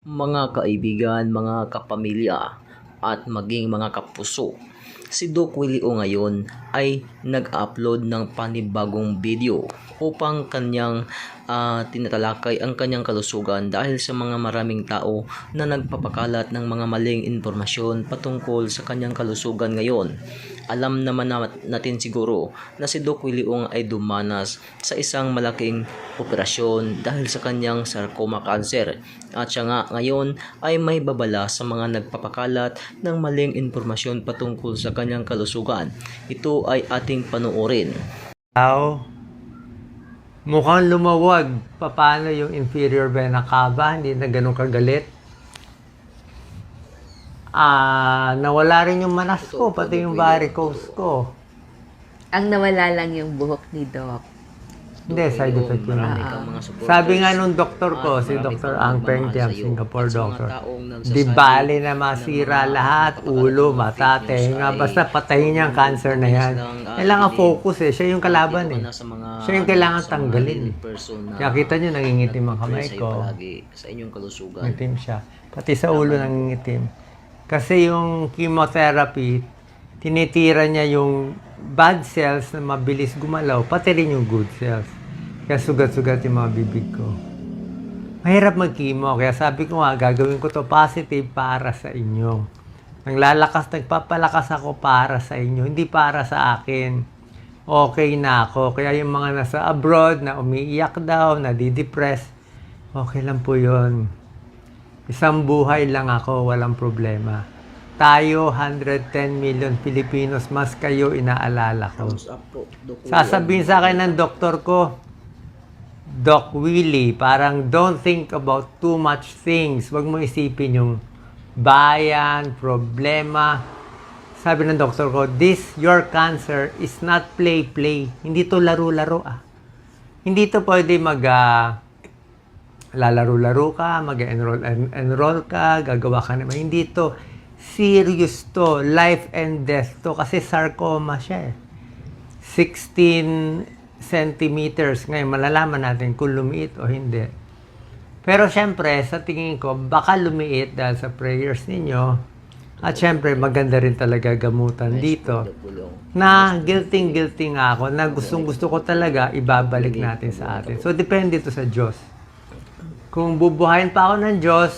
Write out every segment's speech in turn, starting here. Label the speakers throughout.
Speaker 1: Mga kaibigan, mga kapamilya, at maging mga kapuso, si Doc Willie O ngayon ay nag-upload ng panibagong video upang kanyang tinatalakay ang kanyang kalusugan dahil sa mga maraming tao na nagpapakalat ng mga maling impormasyon patungkol sa kanyang kalusugan ngayon. Alam naman natin siguro na si Doc Willie Ong ay dumanas sa isang malaking operasyon dahil sa kanyang sarcoma cancer. At siya nga ngayon ay may babala sa mga nagpapakalat ng maling impormasyon patungkol sa kanyang kalusugan. Ito ay ating panoorin.
Speaker 2: Mukhang lumawag. Paano yung inferior vena cava? Hindi na ganun kagalit. Nawala rin yung manas ko, pati yung varicose ko.
Speaker 3: Ang nawala lang yung buhok ni Doc.
Speaker 2: Hindi, side effect yun. Sabi nga nung doktor ko, si Dr. Ang Peng Tiam, Singapore doctor, di bali na masira lahat, ulo, mata, tenga, basta patayin niya ang cancer na yan. Kailangan focus eh, siya yung kalaban eh. Siya yung kailangan tanggalin eh. Kaya kita niyo, nangingitim ang kamay ko. Nangingitim siya. Pati sa ulo nangingitim. Kasi yung chemotherapy, tinitira niya yung bad cells na mabilis gumalaw, pati rin yung good cells. Kaya sugat-sugat yung mga bibig ko. Mahirap mag-chemo, kaya sabi ko nga, gagawin ko to positive para sa inyo. Nagpapalakas ako para sa inyo, hindi para sa akin. Okay na ako. Kaya yung mga nasa abroad na umiiyak daw, na di-depress, okay lang po yun. Isang buhay lang ako, walang problema. Tayo, 110 million Filipinos, mas kayo inaalala ko. Sasabihin sa akin ng doktor ko, Doc Willie, parang don't think about too much things. Huwag mo isipin yung bayan, problema. Sabi ng doktor ko, your cancer is not play-play. Hindi to laro-laro Hindi to pwede lalaro-laro ka, mag-enroll ka, gagawa ka naman. Hindi to. Serious to. Life and death to. Kasi sarcoma siya 16 centimeters. Ngayon, malalaman natin kung lumiit o hindi. Pero syempre, sa tingin ko, baka lumiit dahil sa prayers ninyo. At syempre, maganda rin talaga gamutan dito. Na guilty nga ako, na gustong-gusto ko talaga, ibabalik natin sa atin. So, depende ito sa Diyos. Kung bubuhayin pa ako ng Diyos,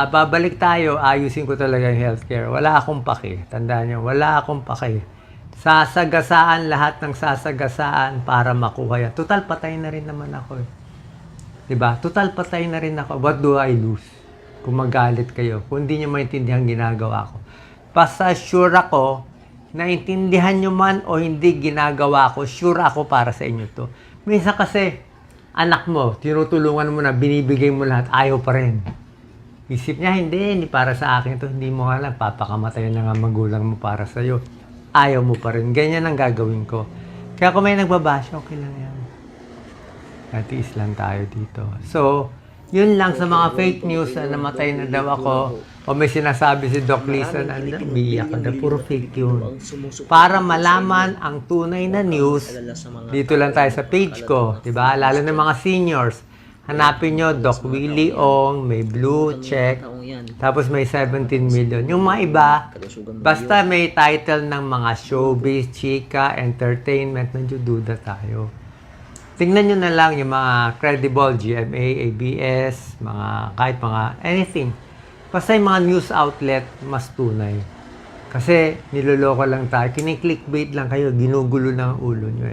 Speaker 2: babalik tayo, ayusin ko talaga yung healthcare. Wala akong paki. Tandaan nyo, wala akong paki. Sasagasaan lahat ng sasagasaan para makuha yan. Total, patay na rin naman ako Diba? Total, patay na rin ako. What do I lose? Kung magalit kayo. Kung hindi nyo maintindihan ginagawa ko. Basta sure ako, naintindihan nyo man o hindi ginagawa ko, sure ako para sa inyo to. Minsan kasi, anak mo, tinutulungan mo na, binibigay mo lahat, ayaw pa rin. Isip niya, hindi para sa akin to, hindi mo alam, papakamatay na nga magulang mo para sa'yo. Ayaw mo pa rin. Ganyan ang gagawin ko. Kaya kung may nagbabasya, okay lang yan. Natiis lang tayo dito. So, yun lang sa mga fake news na namatay na daw ako. O may sinasabi si Doc Lisa na biyak ka na, puro fake yun. Para malaman ang tunay na news, dito lang tayo sa page ko. Diba? Lalo na mga seniors. Hanapin nyo, Doc Willie Ong, may blue check, tapos may 17 million. Yung mga iba, basta may title ng mga showbiz, chika, entertainment, medyo duda tayo. Tingnan nyo na lang yung mga credible, GMA, ABS, kahit mga anything. Basta yung mga news outlet, mas tunay. Kasi niloloko lang tayo. Kini-clickbait lang kayo, ginugulo na ang ulo nyo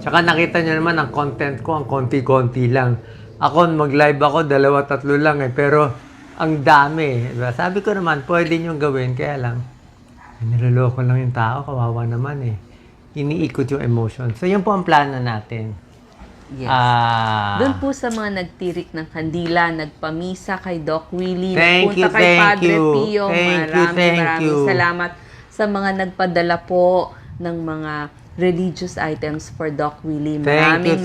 Speaker 2: Tsaka nakita nyo naman ang content ko, ang konti-konti lang. Ako, mag-live ako, 2-3 lang pero ang dami. Diba? Sabi ko naman, pwede nyo gawin, kaya lang, niloloko lang yung tao, kawawa naman Iniikot yung emotion. So, yun po ang plano natin.
Speaker 3: Yes. Doon po sa mga nagtirik ng kandila, nagpamisa kay Doc Willie, nagpunta kay Padre Pio, maraming salamat sa mga nagpadala po ng mga religious items for Doc Willie. Maraming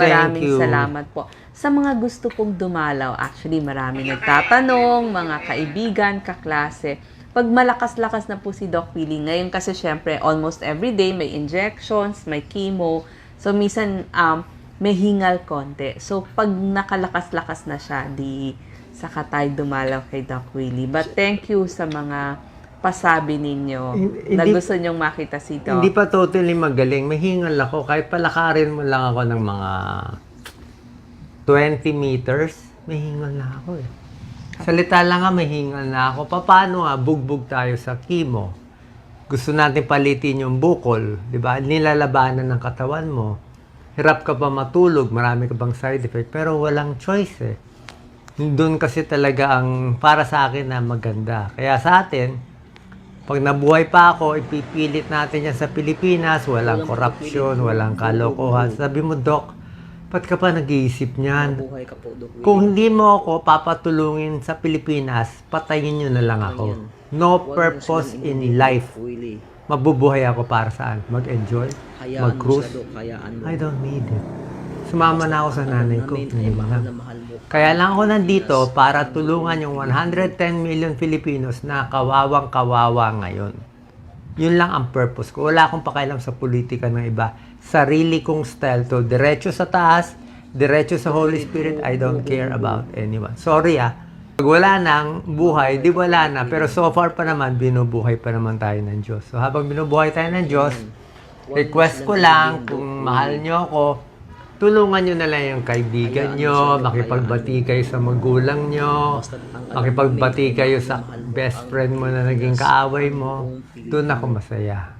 Speaker 3: salamat po. Sa mga gusto pong dumalaw, actually maraming nagtatanong, mga kaibigan, kaklase. Pag malakas-lakas na po si Doc Willie, ngayon kasi syempre almost every day may injections, may chemo. So minsan may hingal konti. So pag nakalakas-lakas na siya, di saka tayo dumalaw kay Doc Willie. But thank you sa mga pasabi ninyo na gusto nyong makita si Doc.
Speaker 2: Hindi pa totally magaling. May hingal ako. Kahit palakarin mo lang ako ng mga 20 meters, may hingal na ako eh. Salita lang nga, may hingal na ako. Paano nga, bugbog tayo sa chemo? Gusto natin palitin yung bukol, di ba? Nilalabanan ng katawan mo. Hirap ka pa matulog, marami ka bang side effect, pero walang choice eh. Doon kasi talaga ang para sa akin na maganda. Kaya sa atin, pag nabuhay pa ako, ipipilit natin yan sa Pilipinas, walang korupsyon, walang kalokohan. Sabi mo, Doc, ba't ka pa nag-iisip niyan?
Speaker 1: Mabuhay ka po, Doc Willie.
Speaker 2: Kung hindi mo ako papatulungin sa Pilipinas, patayin nyo na lang ako. No purpose in life.
Speaker 1: Willie.
Speaker 2: Mabubuhay ako para saan? Mag-enjoy?
Speaker 1: Hayaan mo
Speaker 2: Mag-cruise?
Speaker 1: siya, Doc. Hayaan mo.
Speaker 2: I don't need it. Sumama na ako sa nanay ko.
Speaker 1: Namin ay
Speaker 2: Hindi
Speaker 1: mahal
Speaker 2: na.
Speaker 1: na mahal mo.
Speaker 2: Kaya lang ako nandito para tulungan yung 110 million Filipinos na kawawang-kawawa ngayon. Yun lang ang purpose ko. Wala akong pakialam sa politika ng iba. Sarili kong style to. Diretso sa taas, diretso sa Holy Spirit. I don't care about anyone. Sorry Pag wala nang buhay, di wala na. Pero so far pa naman, binubuhay pa naman tayo ng Diyos. So habang binubuhay tayo ng Diyos, request ko lang kung mahal nyo ako, tulungan nyo na lang yung kaibigan nyo, makipagbati kayo sa magulang nyo, makipagbati kayo sa best friend mo na naging kaaway mo. Doon ako masaya.